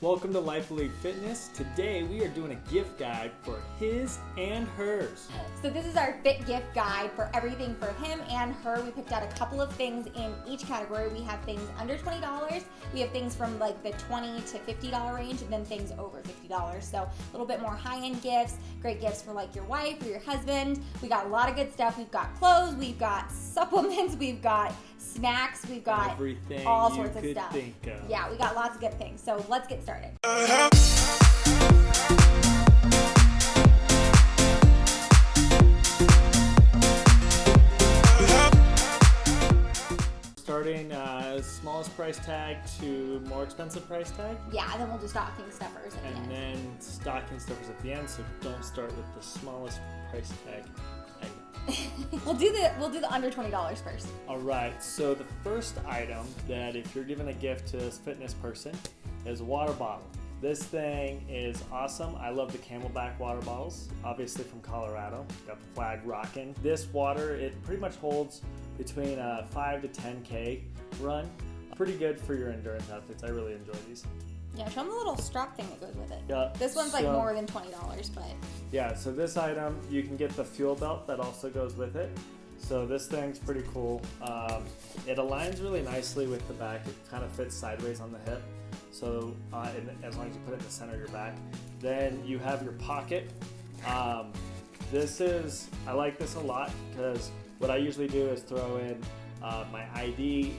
Welcome to Life Elite Fitness. Today we are doing a gift guide for his and hers. So this is our fit gift guide for everything for him and her. We picked out a couple of things in each category. We have things under $20. We have things from like the $20 to $50 range, and then things over $50. So a little bit more high-end gifts, great gifts for like your wife or your husband. We got a lot of good stuff. We've got clothes, we've got supplements, we've got snacks, we've got everything all you sorts of could stuff. think of. Yeah, we got lots of good things. So let's get started. Starting smallest price tag to more expensive price tag. Yeah, and then we'll do stocking stuffers at the And end. then stocking stuffers at the end, so don't start with the smallest price tag item. We'll do the under $20 first. Alright, so the first item that if you're giving a gift to this fitness person is a water bottle. This thing is awesome. I love the Camelback water bottles, obviously from Colorado. Got the flag rocking. This water, it pretty much holds between a 5 to 10K run. Pretty good for your endurance outfits. I really enjoy these. Yeah, show them the little strap thing that goes with it. Yeah, This one's like more than $20, but yeah, so this item, you can get the fuel belt that also goes with it. So this thing's pretty cool. It aligns really nicely with the back. It kind of fits sideways on the hip. So as long as you put it in the center of your back. Then you have your pocket. I like this a lot because what I usually do is throw in my ID,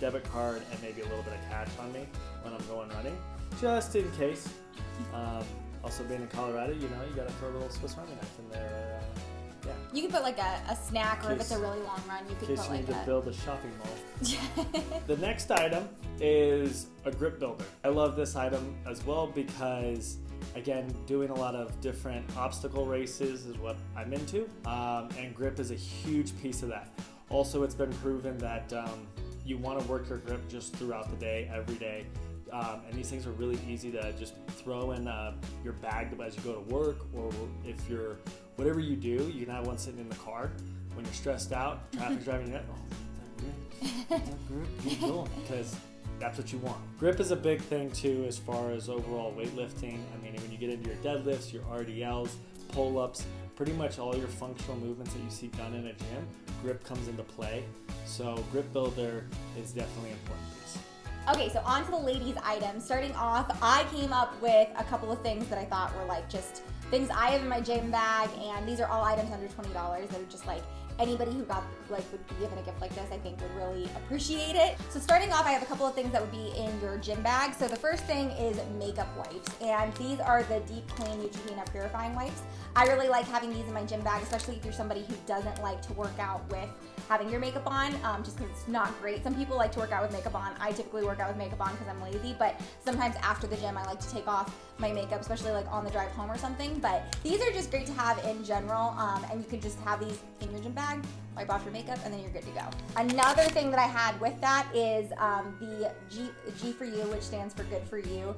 debit card, and maybe a little bit of cash on me when I'm going running, just in case. Also being in Colorado, you gotta throw a little Swiss Army knife in there. Yeah. you can put like a snack, or if it's a really long run, you could In case put you like need to a... build a shopping mall. The next item is a grip builder. I love this item as well because, again, doing a lot of different obstacle races is what I'm into, and grip is a huge piece of that. Also, it's been proven that you want to work your grip just throughout the day, every day. And these things are really easy to just throw in your bag as you go to work, or if you're, whatever you do, you can have one sitting in the car when you're stressed out, traffic's driving you nuts. That grip, keep going, because that's what you want. Grip is a big thing too as far as overall weightlifting. I mean, when you get into your deadlifts, your RDLs, pull-ups, pretty much all your functional movements that you see done in a gym, grip comes into play. So grip builder is definitely an important piece. Okay, so on to the ladies' items. Starting off, I came up with a couple of things that I thought were like just things I have in my gym bag, and these are all items under $20 that are just like anybody who would be given a gift like this, I think would really appreciate it. So starting off, I have a couple of things that would be in your gym bag. So the first thing is makeup wipes, and these are the Deep Clean Neutrogena Purifying Wipes. I really like having these in my gym bag, especially if you're somebody who doesn't like to work out with having your makeup on, just because it's not great. Some people like to work out with makeup on. I typically work out with makeup on because I'm lazy, but sometimes after the gym I like to take off my makeup, especially like on the drive home or something. But these are just great to have in general, and you can just have these in your gym bag, wipe off your makeup, and then you're good to go. Another thing that I had with that is the G for You, which stands for Good for You,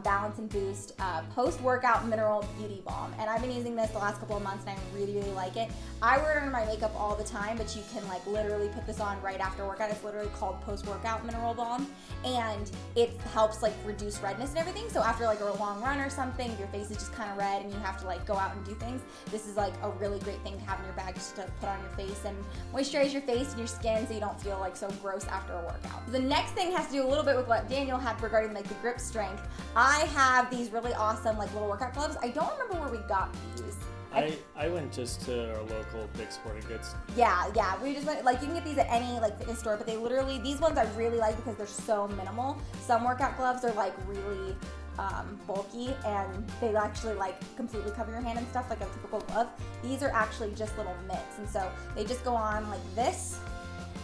Balance and Boost Post-Workout Mineral Beauty Balm. And I've been using this the last couple of months, and I really, really like it. I wear it under my makeup all the time, but you can like literally put this on right after workout. It's literally called Post-Workout Mineral Balm, and it helps like reduce redness and everything. So after like a long run or something, if your face is just kind of red and you have to like go out and do things, this is like a really great thing to have in your bag just to put on your face and moisturize your face and your skin so you don't feel like so gross after a workout. The next thing has to do a little bit with what Daniel had regarding like the grip strength. I have these really awesome like little workout gloves. I don't remember where we got these. I went just to our local big sporting goods. Yeah, we just went, like you can get these at any like fitness store, but they literally, these ones I really like because they're so minimal. Some workout gloves are like really bulky, and they actually like completely cover your hand and stuff like a typical glove. These are actually just little mitts, and so they just go on like this,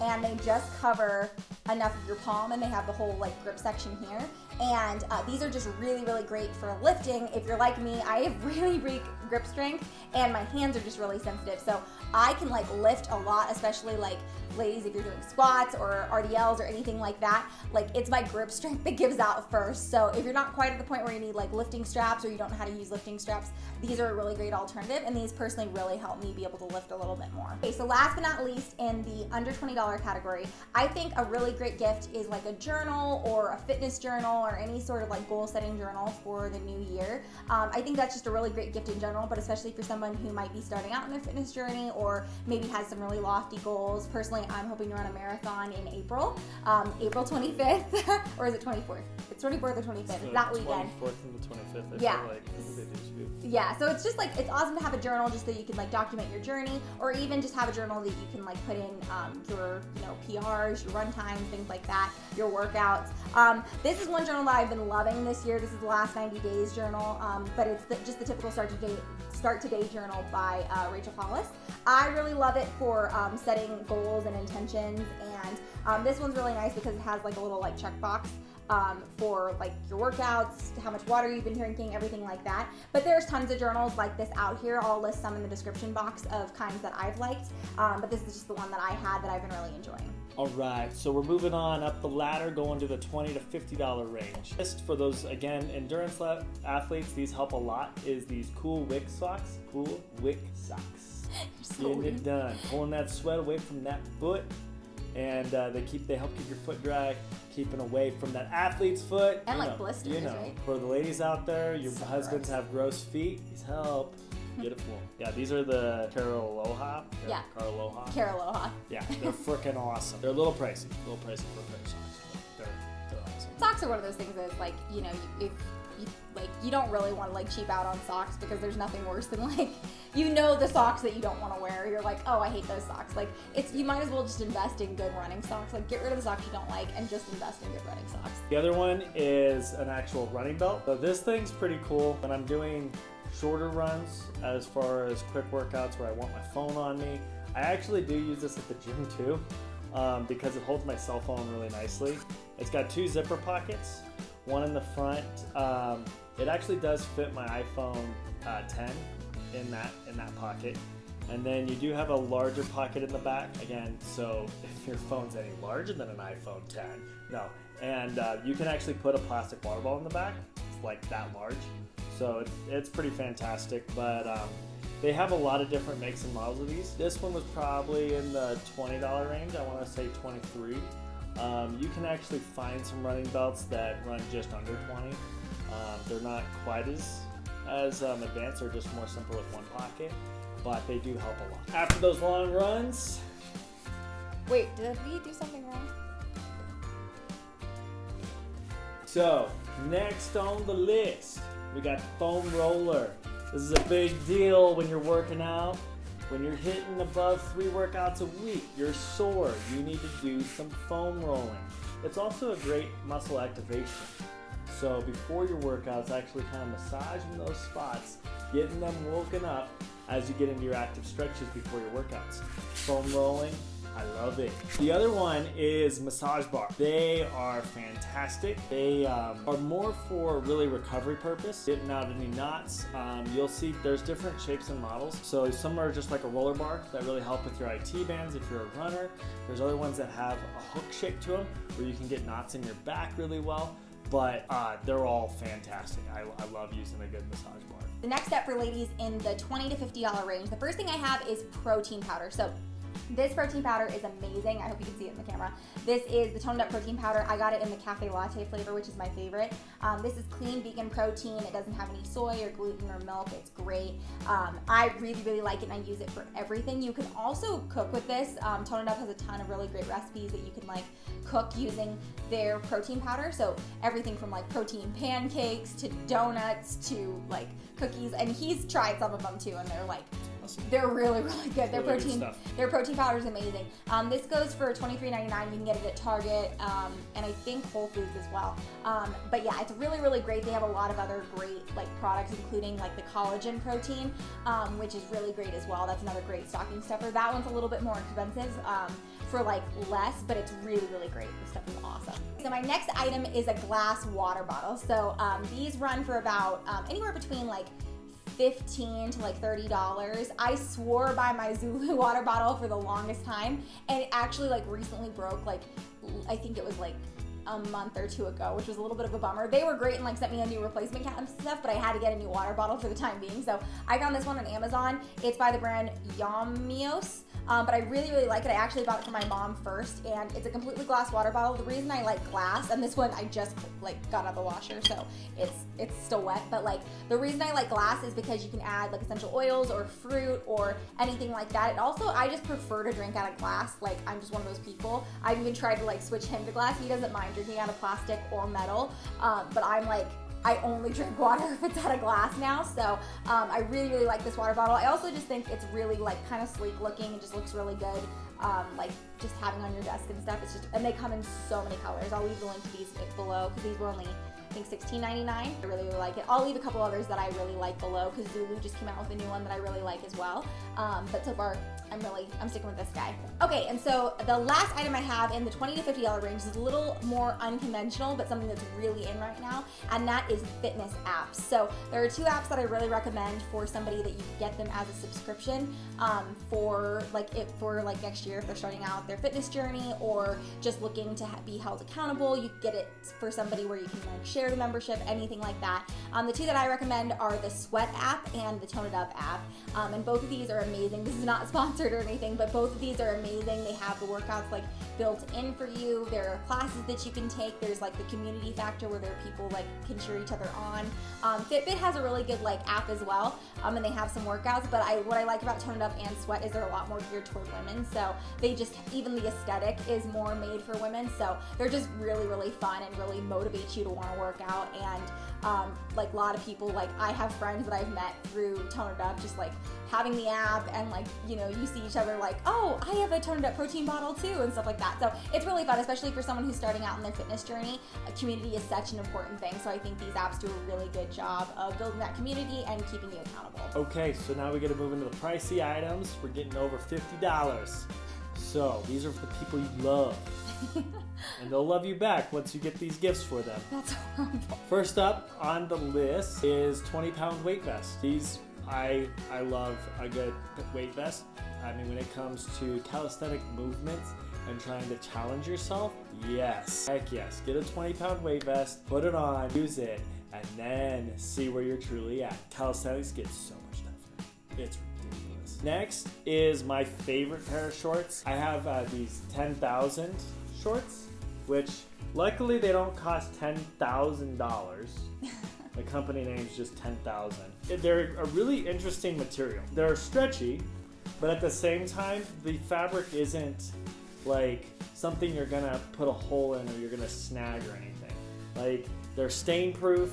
and they just cover enough of your palm, and they have the whole like grip section here. And these are just really, really great for lifting. If you're like me, I have really weak grip strength, and my hands are just really sensitive. So I can like lift a lot, especially like ladies, if you're doing squats or RDLs or anything like that. Like it's my grip strength that gives out first. So if you're not quite at the point where you need like lifting straps, or you don't know how to use lifting straps, these are a really great alternative, and these personally really help me be able to lift a little bit more. Okay, so last but not least, in the under $20 category, I think a really great gift is like a journal or a fitness journal or any sort of like goal setting journal for the new year. I think that's just a really great gift in general, but especially for someone who might be starting out in their fitness journey or maybe has some really lofty goals. Personally, I'm hoping to run a marathon in April, April 25th, or is it 24th? It's 24th or 25th, it's that weekend. 24th and the 25th, I yeah. feel like maybe they do. Yeah, so it's just like, it's awesome to have a journal just so you can like document your journey, or even just have a journal that you can like put in your, PRs, your run times, things like that, your workouts. This is one journal that I've been loving this year. This is the last 90 days journal, but it's just the typical Start Today journal by Rachel Hollis. I really love it for setting goals and intentions, and this one's really nice because it has like a little like checkbox for like your workouts, how much water you've been drinking, everything like that. But there's tons of journals like this out here. I'll list some in the description box of kinds that I've liked, but this is just the one that I had that I've been really enjoying. All right, so we're moving on up the ladder, going to the $20 to $50 range. Just for those, again, endurance athletes, these help a lot, is these Cool Wick socks. Cool Wick socks. Getting it done. Pulling that sweat away from that foot, and they help keep your foot dry, keeping away from that athlete's foot. And like blisters, right? For the ladies out there, your husbands have gross feet, these help. Get it for them. Yeah, these are the Caraloha. Yeah. Caraloha. Yeah, they're freaking awesome. They're a little pricey for a pair of socks. They're awesome. Socks are one of those things that's like, you don't really want to like cheap out on socks, because there's nothing worse than like, the socks that you don't want to wear. You're like, oh, I hate those socks. Like, you might as well just invest in good running socks. Like, get rid of the socks you don't like and just invest in good running socks. The other one is an actual running belt. So this thing's pretty cool. When I'm doing shorter runs, as far as quick workouts where I want my phone on me, I actually do use this at the gym too, because it holds my cell phone really nicely. It's got 2 zipper pockets, one in the front. It actually does fit my iPhone 10 in that pocket, and then you do have a larger pocket in the back again, so if your phone's any larger than an iPhone 10, and you can actually put a plastic water bottle in the back. It's like that large. So it's pretty fantastic, but they have a lot of different makes and models of these. This one was probably in the $20 range. I want to say 23. You can actually find some running belts that run just under 20. They're not quite as advanced. They're just more simple with one pocket, but they do help a lot. After those long runs. Wait, did we do something wrong? So next on the list, we got foam roller. This is a big deal when you're working out. When you're hitting above 3 workouts a week, you're sore. You need to do some foam rolling. It's also a great muscle activation. So before your workouts, actually kind of massaging those spots, getting them woken up as you get into your active stretches before your workouts. Foam rolling, I love it. The other one is massage bar. They are fantastic. They are more for really recovery purpose, getting out any knots. You'll see there's different shapes and models. So some are just like a roller bar that really help with your IT bands if you're a runner. There's other ones that have a hook shape to them where you can get knots in your back really well. But they're all fantastic. I love using a good massage bar. The next step for ladies in the $20 to $50 range, the first thing I have is protein powder. So this protein powder is amazing. I hope you can see it in the camera. This is the Toned Up Protein Powder. I got it in the cafe latte flavor, which is my favorite. This is clean vegan protein. It doesn't have any soy or gluten or milk. It's great. I really, really like it, and I use it for everything. You can also cook with this. Toned Up has a ton of really great recipes that you can like cook using their protein powder. So everything from like protein pancakes to donuts to like cookies, and he's tried some of them too, and they're like, they're really, really good. Their protein powder is amazing. This goes for $23.99. You can get it at Target and I think Whole Foods as well. But yeah, it's really, really great. They have a lot of other great like products, including like the collagen protein, which is really great as well. That's another great stocking stuffer. That one's a little bit more expensive for like less, but it's really, really great. This stuff is awesome. So my next item is a glass water bottle. So these run for about anywhere between like $15 to like $30. I swore by my Zulu water bottle for the longest time, and it actually like recently broke. Like I think it was like a month or two ago, which was a little bit of a bummer. They were great and like sent me a new replacement cap and stuff, but I had to get a new water bottle for the time being. So I found this one on Amazon. It's by the brand Yamios. But I really, really like it. I actually bought it for my mom first, and it's a completely glass water bottle. The reason I like glass, and this one I just like got out of the washer, so it's still wet, but like the reason I like glass is because you can add like essential oils or fruit or anything like that. And also I just prefer to drink out of glass. Like I'm just one of those people. I've even tried to like switch him to glass. He doesn't mind drinking out of plastic or metal, but I'm like, I only drink water if it's out of glass now, so I really, really like this water bottle. I also just think it's really like kind of sleek looking. It just looks really good, like just having on your desk and stuff. It's just, and they come in so many colors. I'll leave the link to these below because these were only, I think, $16.99. I really, really like it. I'll leave a couple others that I really like below because Zulu just came out with a new one that I really like as well. But so far, I'm sticking with this guy. Okay, and so the last item I have in the $20 to $50 range is a little more unconventional, but something that's really in right now, and that is fitness apps. So there are two apps that I really recommend for somebody that you get them as a subscription for next year if they're starting out their fitness journey or just looking to be held accountable. You get it for somebody where you can like share the membership, anything like that. The two that I recommend are the Sweat app and the Tone It Up app, and both of these are amazing. This is not sponsored or anything, but both of these are amazing. They have the workouts like built in for you. There are classes that you can take. There's like the community factor where there are people like can cheer each other on. Fitbit has a really good like app as well, and they have some workouts, but what I like about Tone It Up and Sweat is they're a lot more geared toward women, so they just, even the aesthetic is more made for women, so they're just really, really fun and really motivate you to want to work out. And like a lot of people, like I have friends that I've met through Tone It Up, just like having the app, and like, you know, you see each other like, oh, I have a Tone It Up protein bottle too, and stuff like that. So it's really fun, especially for someone who's starting out in their fitness journey. A community is such an important thing, so I think these apps do a really good job of building that community and keeping you accountable. Okay, so now we got to move into the pricey items. We're getting over $50. So these are for the people you love. And they'll love you back once you get these gifts for them. That's horrible. First up on the list is 20-pound weight vest. These, I love a good weight vest. I mean, when it comes to calisthenic movements and trying to challenge yourself, yes. Heck yes. Get a 20-pound weight vest, put it on, use it, and then see where you're truly at. Calisthenics gets so much tougher. It's ridiculous. Next is my favorite pair of shorts. I have these 10,000 shorts, which luckily they don't cost $10,000. The company name's just 10,000. They're a really interesting material. They're stretchy, but at the same time, the fabric isn't like something you're gonna put a hole in or you're gonna snag or anything. Like, they're stain proof,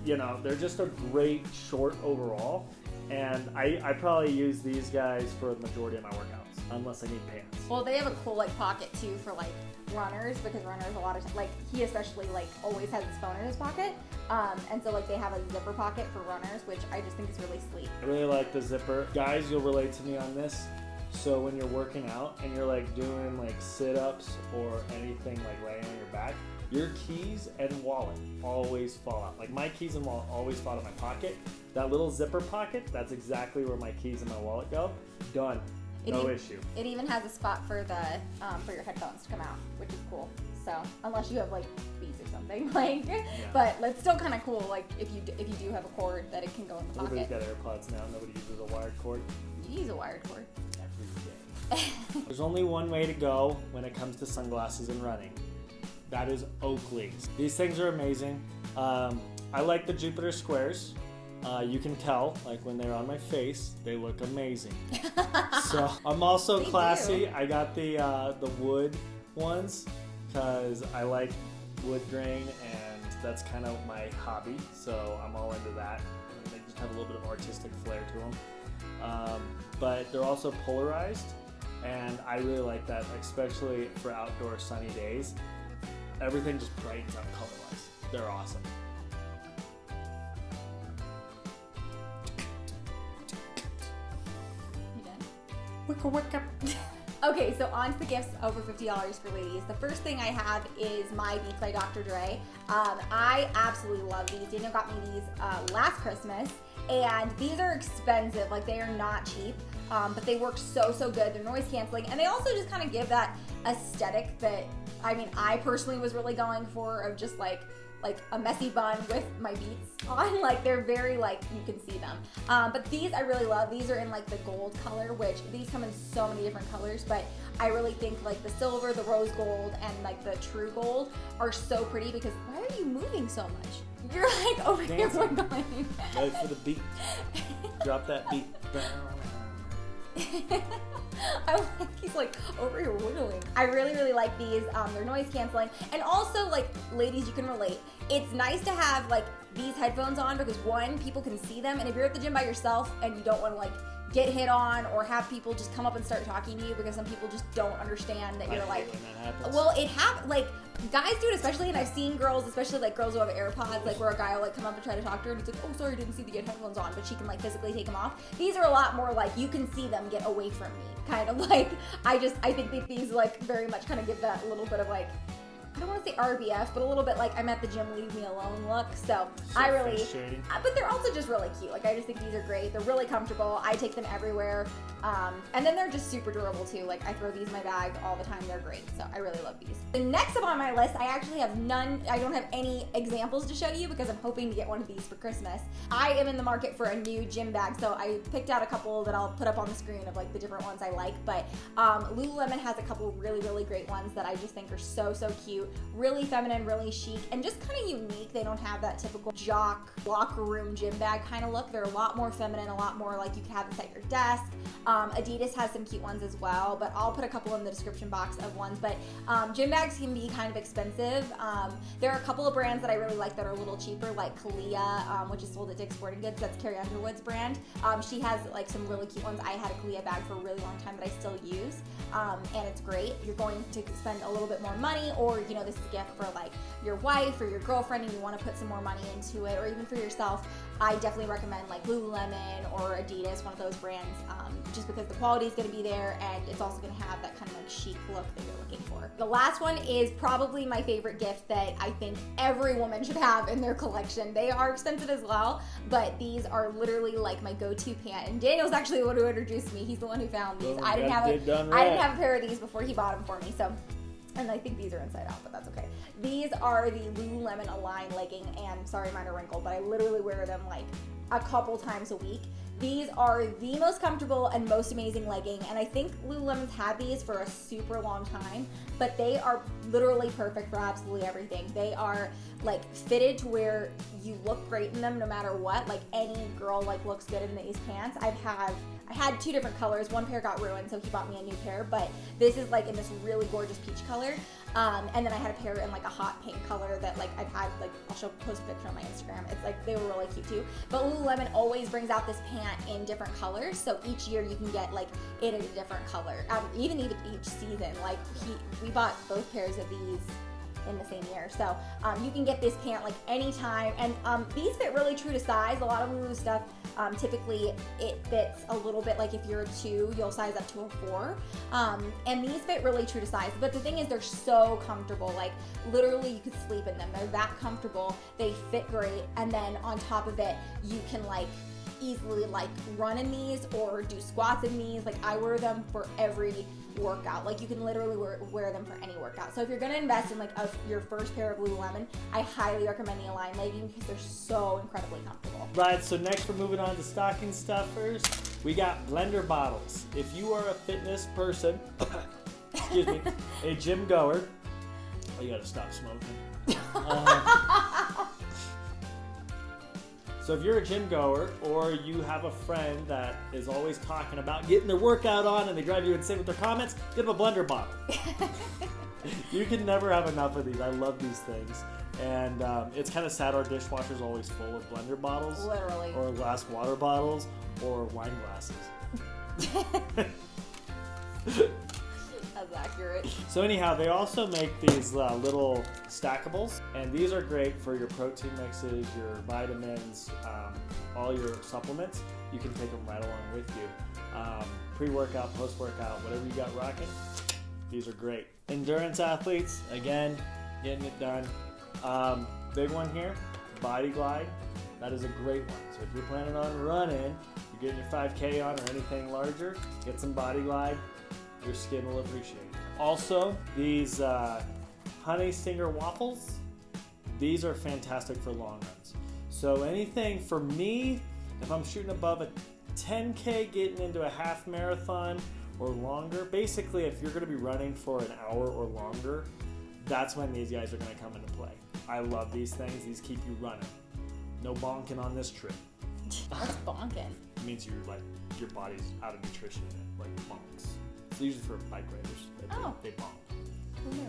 you know, they're just a great short overall. And I probably use these guys for the majority of my workouts, unless I need pants. Well, they have a cool like pocket too for like runners, because runners a lot of like he especially like always has his phone in his pocket, and so like they have a zipper pocket for runners, which I just think is really sleek. I really like the zipper. Guys, you'll relate to me on this. So when you're working out and you're like doing like sit-ups or anything like laying on your back, your keys and wallet always fall out. Like my keys and wallet always fall out of my pocket. That little zipper pocket, that's exactly where my keys and my wallet go. Done. No issue. It even has a spot for for your headphones to come out, which is cool. So unless you have like Beats or something, like, yeah. But it's still kind of cool. Like if you do have a cord that it can go in the pocket. Everybody's got AirPods now. Nobody uses a wired cord. You use a wired cord. Every day. There's only one way to go when it comes to sunglasses and running. That is Oakley's. These things are amazing. I like the Jupiter Squares. You can tell, like when they're on my face, they look amazing. So I'm also classy. I got the wood ones because I like wood grain, and that's kind of my hobby. So I'm all into that. And they just have a little bit of artistic flair to them. But they're also polarized, and I really like that, especially for outdoor sunny days. Everything just brightens up color-wise. They're awesome. You done? Okay, so on to the gifts over $50 for ladies. The first thing I have is my Beats by Dr. Dre. I absolutely love these. Daniel got me these last Christmas, and these are expensive. Like, they are not cheap. but they work so good. They're noise canceling, and they also just kind of give that aesthetic that, I mean, I personally was really going for, of just like a messy bun with my Beats on. Like, they're very, like, you can see them. But these I really love. These are in like the gold color, which these come in so many different colors, but I really think like the silver, the rose gold, and like the true gold are so pretty. Because why are you moving so much? You're like over Dancing. here wiggling. Wait for the beat. Drop that beat. I like he's like over here wiggling. I really like these. They're noise canceling, and also, like, ladies, you can relate. It's nice to have like these headphones on because, one, people can see them, and if you're at the gym by yourself and you don't want to like get hit on or have people just come up and start talking to you, because some people just don't understand that you're like, well, like guys do it especially, and I've seen girls, especially like girls who have AirPods, like where a guy will like come up and try to talk to her and it's like, oh, sorry, didn't see the headphones on, but she can like physically take them off. These are a lot more like you can see them, get away from me, kind of like. I think that these like very much kind of give that little bit of like, I don't want to say RBF, but a little bit like I'm at the gym, leave me alone look. So I really, but they're also just really cute. Like, I just think these are great. They're really comfortable. I take them everywhere. And then they're just super durable too. Like, I throw these in my bag all the time. They're great. So I really love these. The next up on my list, I actually have none. I don't have any examples to show you because I'm hoping to get one of these for Christmas. I am in the market for a new gym bag. So I picked out a couple that I'll put up on the screen of like the different ones I like. But Lululemon has a couple really great ones that I just think are so cute. Really feminine, really chic, and just kind of unique. They don't have that typical jock locker room gym bag kind of look. They're a lot more feminine, a lot more like you could have this at your desk. Adidas has some cute ones as well, but I'll put a couple in the description box of ones. But gym bags can be kind of expensive. There are a couple of brands that I really like that are a little cheaper, like Kalia, which is sold at Dick's Sporting Goods. That's Carrie Underwood's brand. She has like some really cute ones. I had a Kalia bag for a really long time that I still use, and it's great. You're going to spend a little bit more money, or you know, this is a gift for like your wife or your girlfriend and you want to put some more money into it, or even for yourself. I definitely recommend like Lululemon or Adidas, one of those brands, just because the quality is going to be there and it's also going to have that kind of like chic look that you're looking for. The last one is probably my favorite gift that I think every woman should have in their collection. They are expensive as well, but these are literally like my go-to pant. And Daniel's actually the one who introduced me. He's the one who found these. I didn't have a pair of these before he bought them for me. So. And I think these are inside out, but that's okay. These are the Lululemon Align legging, and sorry, mine are wrinkled, but I literally wear them like a couple times a week. These are the most comfortable and most amazing legging, and I think Lululemon's had these for a super long time, but they are literally perfect for absolutely everything. They are like fitted to where you look great in them no matter what. Like, any girl like looks good in these pants. I had two different colors. One pair got ruined, so he bought me a new pair, but this is like in this really gorgeous peach color. And then I had a pair in like a hot pink color that like I've had, like, I'll post a picture on my Instagram. It's like, they were really cute too. But Lululemon always brings out this pant in different colors, so each year you can get like it in a different color. Even each season, like we bought both pairs of these in the same year, so you can get this pant like anytime. And these fit really true to size. A lot of Lulu stuff, typically it fits a little bit, like if you're a 2, you'll size up to a 4, and these fit really true to size. But the thing is, they're so comfortable. Like, literally you could sleep in them. They're that comfortable. They fit great, and then on top of it, you can like easily like run in these or do squats in these. Like, I wear them for every workout. Like, you can literally wear them for any workout. So if you're gonna invest in like your first pair of Lululemon, I highly recommend the Align legging because they're so incredibly comfortable. Right, so next we're moving on to stocking stuffers. We got blender bottles. If you are a fitness person, excuse me, a gym goer, oh, you gotta stop smoking. So if you're a gym goer, or you have a friend that is always talking about getting their workout on and they drive you insane with their comments, give them a blender bottle. You can never have enough of these. I love these things. And it's kind of sad our dishwasher's always full of blender bottles. Literally. Or glass water bottles, or wine glasses. That's accurate. So anyhow, they also make these little stackables, and these are great for your protein mixes, your vitamins, all your supplements. You can take them right along with you. Pre-workout, post-workout, whatever you got rocking, these are great. Endurance athletes, again, getting it done. Big one here, Body Glide. That is a great one. So if you're planning on running, you you're getting your 5K on or anything larger, get some Body Glide. Your skin will appreciate it. Also, these Honey Stinger waffles, these are fantastic for long runs. So anything for me, if I'm shooting above a 10K, getting into a half marathon or longer, basically if you're going to be running for an hour or longer, that's when these guys are going to come into play. I love these things. These keep you running. No bonking on this trip. What's bonking? It means your body's out of nutrition, like bonks. It's usually for bike riders. They bonk. Who knew?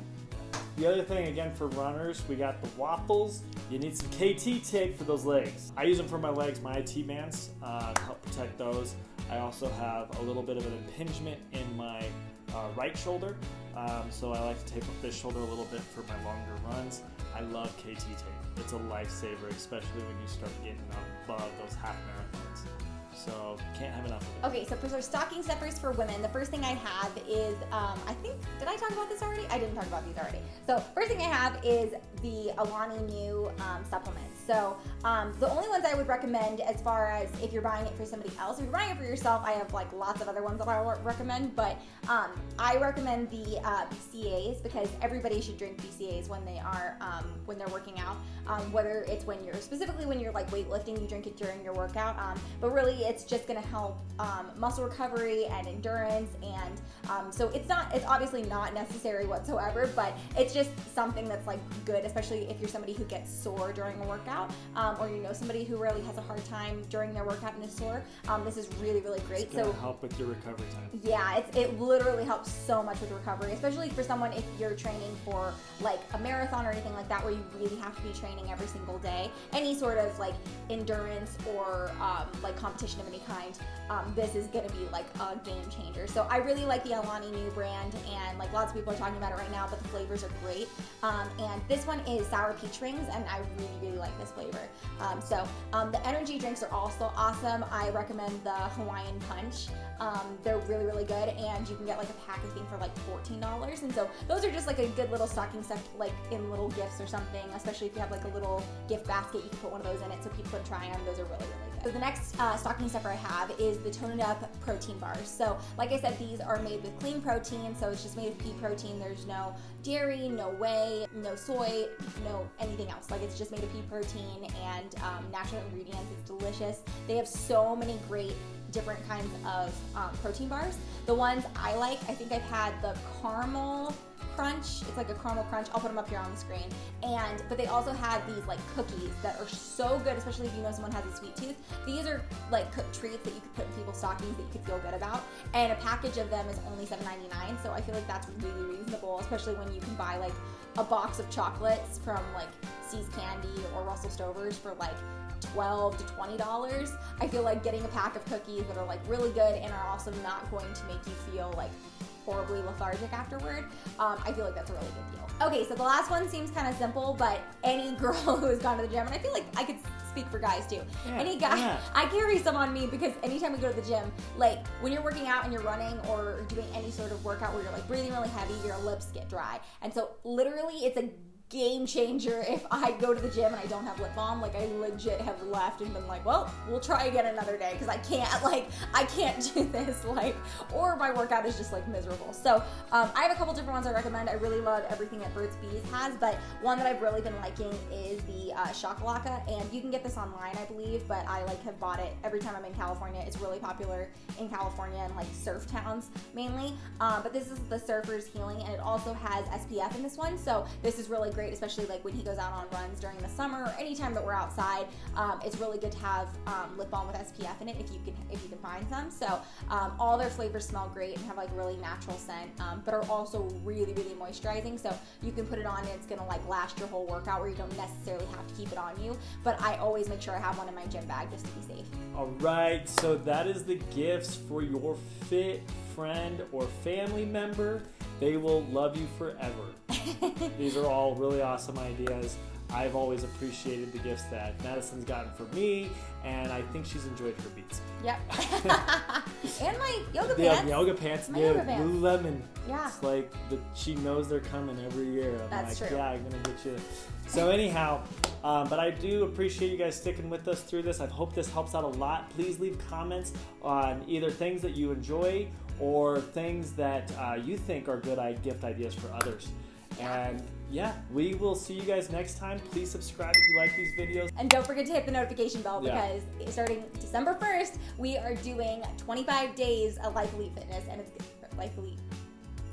The other thing, again, for runners, we got the waffles. You need some KT tape for those legs. I use them for my legs, my IT bands, to help protect those. I also have a little bit of an impingement in my right shoulder, so I like to tape up this shoulder a little bit for my longer runs. I love KT tape. It's a lifesaver, especially when you start getting above those half marathons. So can't have enough of it. Okay, so for our stocking stuffers for women, the first thing I have is, I think, did I talk about this already? I didn't talk about these already. So first thing I have is the Alani Nu supplements. So the only ones I would recommend as far as if you're buying it for somebody else, if you're buying it for yourself, I have like lots of other ones that I recommend, but I recommend the BCAAs because everybody should drink BCAAs when they're working out. Whether it's when you're like weightlifting, you drink it during your workout, but really it's just going to help muscle recovery and endurance, and so it's obviously not necessary whatsoever, but it's just something that's like good, especially if you're somebody who gets sore during a workout, or you know somebody who really has a hard time during their workout and is sore. This is really, really great. It's going to help with your recovery time. Yeah, it literally helps so much with recovery, especially for someone if you're training for like a marathon or anything like that where you really have to be training every single day. Any sort of like endurance or like competition of any kind, this is going to be like a game changer. So I really like the Alani Nu brand, and like lots of people are talking about it right now, but the flavors are great. And this one is sour peach rings, and I really, really like this flavor. The energy drinks are also awesome. I recommend the Hawaiian Punch. They're really, really good, and you can get like a pack, I think, for like $14. And so those are just like a good little stocking stuff, like in little gifts or something, especially if you have like a little gift basket, you can put one of those in it so people can try them. Those are really, really good. So the next stocking stuffer I have is the Tone It Up protein bars. So like I said, these are made with clean protein, so it's just made of pea protein. There's no dairy, no whey, no soy, no anything else. Like it's just made of pea protein and natural ingredients. It's delicious. They have so many great different kinds of protein bars. The ones I like, I think I've had the caramel crunch. It's like a caramel crunch. I'll put them up here on the screen. But they also have these like cookies that are so good, especially if you know someone has a sweet tooth. These are like cooked treats that you could put in people's stockings that you could feel good about. And a package of them is only $7.99. So I feel like that's really reasonable, especially when you can buy like a box of chocolates from like See's Candy or Russell Stover's for like $12 to $20. I feel like getting a pack of cookies that are like really good and are also not going to make you feel like horribly lethargic afterward, I feel like that's a really good deal. Okay, so the last one seems kind of simple, but any girl who has gone to the gym, and I feel like I could speak for guys too. Yeah, any guy, I carry some on me because anytime we go to the gym, like when you're working out and you're running or doing any sort of workout where you're like breathing really heavy, your lips get dry. And so literally it's a game changer if I go to the gym and I don't have lip balm. Like I legit have left and been like, well, we'll try again another day because I can't do this, like, or my workout is just like miserable. So I have a couple different ones I recommend. I really love everything that Burt's Bees has, but one that I've really been liking is the Shakalaka, and you can get this online, I believe, but I like have bought it every time I'm in California. It's really popular in California and like surf towns mainly, but this is the Surfer's Healing, and it also has SPF in this one, so this is really great, especially like when he goes out on runs during the summer or anytime that we're outside. It's really good to have lip balm with SPF in it if you can find some. So all their flavors smell great and have like really natural scent, but are also really, really moisturizing. So you can put it on and it's gonna like last your whole workout where you don't necessarily have to keep it on you. But I always make sure I have one in my gym bag just to be safe. All right, so that is the gifts for your fit friend or family member. They will love you forever. These are all really awesome ideas. I've always appreciated the gifts that Madison's gotten for me, and I think she's enjoyed her beats. Yep. And my yoga Yeah, pants. yoga pants, My dude. yoga pants. Lululemon. Yeah. It's like she knows they're coming every year. I'm That's like, true. yeah, I'm gonna get you So anyhow, but I do appreciate you guys sticking with us through this. I hope this helps out a lot. Please leave comments on either things that you enjoy or things that you think are good gift ideas for others. And yeah, we will see you guys next time. Please subscribe if you like these videos. And don't forget to hit the notification bell because starting December 1st, we are doing 25 days of Life Elite Fitness, and it's Life Elite.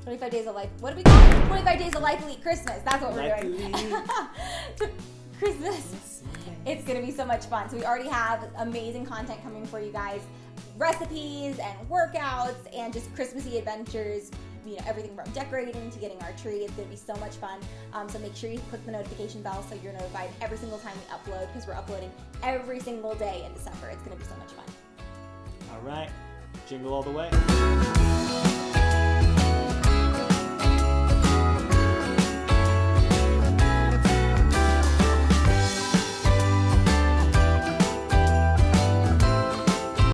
25 days of life. What do we call it? 25 days of Life Elite Christmas. That's what we're doing. Christmas. It's going to be so much fun. So we already have amazing content coming for you guys. Recipes and workouts and just Christmassy adventures. You know, everything from decorating to getting our tree. It's going to be so much fun. So make sure you click the notification bell so you're notified every single time we upload, because we're uploading every single day in December. It's going to be so much fun. All right. Jingle all the way.